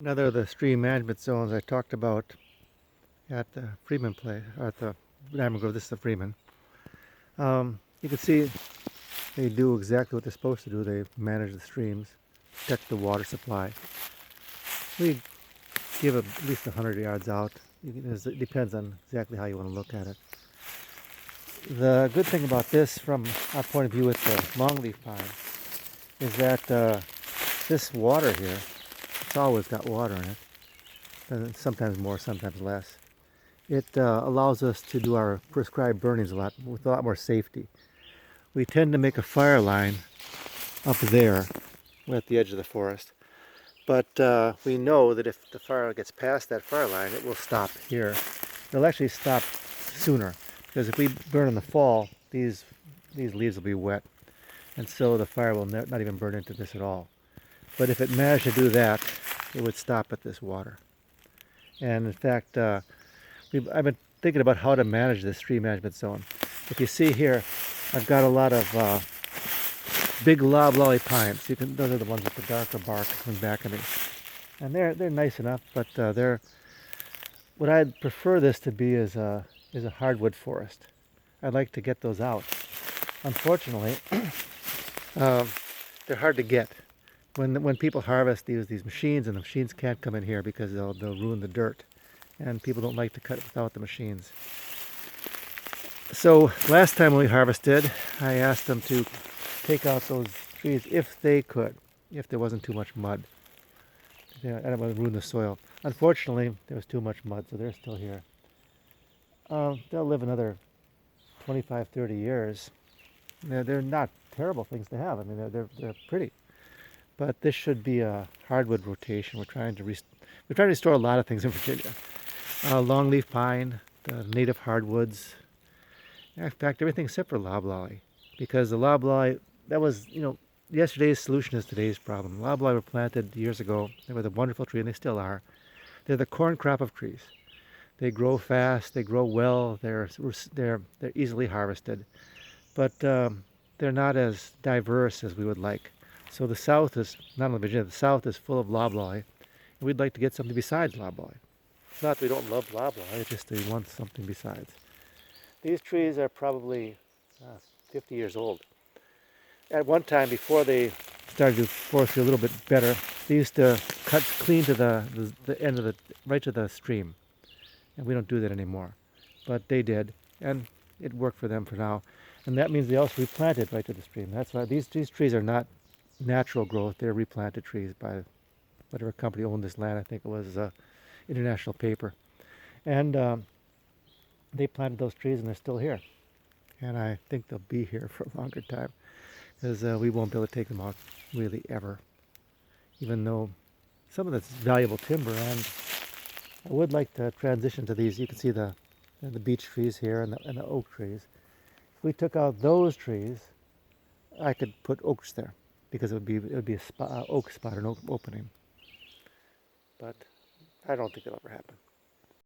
Another of the stream management zones I talked about at the Freeman place, or at the Diamond Grove. This is the Freeman. You can see they do exactly what they're supposed to do. They manage the streams, protect the water supply. We give at least 100 yards out. It depends on exactly how you want to look at it. The good thing about this, from our point of view with the longleaf pine, is that this water here, it's always got water in it. And sometimes more, sometimes less. It allows us to do our prescribed burnings with a lot more safety. We tend to make a fire line up there at the edge of the forest, but we know that if the fire gets past that fire line, it will stop here. It'll actually stop sooner, because if we burn in the fall, these leaves will be wet, and so the fire will not even burn into this at all. But if it managed to do that, it would stop at this water. And in fact, I've been thinking about how to manage this tree management zone. If you see here, I've got a lot of big loblolly pines. Those are the ones with the darker bark coming back at me, and they're nice enough. But what I'd prefer this to be is a hardwood forest. I'd like to get those out. Unfortunately, they're hard to get. When people harvest, they use these machines, and the machines can't come in here because they'll ruin the dirt, and people don't like to cut without the machines. So last time when we harvested, I asked them to take out those trees if they could, if there wasn't too much mud. I don't want to ruin the soil. Unfortunately, there was too much mud, so they're still here. They'll live another 25, 30 years. They're not terrible things to have. I mean, they're pretty. But this should be a hardwood rotation. We're trying to restore a lot of things in Virginia. Longleaf pine, the native hardwoods. In fact, everything except for loblolly, because the loblolly, that was, yesterday's solution is today's problem. Loblolly were planted years ago. They were the wonderful tree, and they still are. They're the corn crop of trees. They grow fast. They grow well. They're easily harvested, but they're not as diverse as we would like. So the South is, not only Virginia, the South is full of loblolly, and we'd like to get something besides loblolly. It's not that we don't love loblolly, it's just that we want something besides. These trees are probably 50 years old. At one time, before they started to forestry a little bit better, they used to cut clean to the end of right to the stream. And we don't do that anymore. But they did, and it worked for them for now. And that means they also replanted right to the stream. That's why these trees are not natural growth. They're replanted trees by whatever company owned this land. I think it was International Paper. And they planted those trees, and they're still here. And I think they'll be here for a longer time, because we won't be able to take them out really ever, even though some of that's valuable timber. And I would like to transition to these. You can see the beech trees here and the oak trees. If we took out those trees, I could put oaks there, because it would be a oak spot, an oak opening. But I don't think it'll ever happen.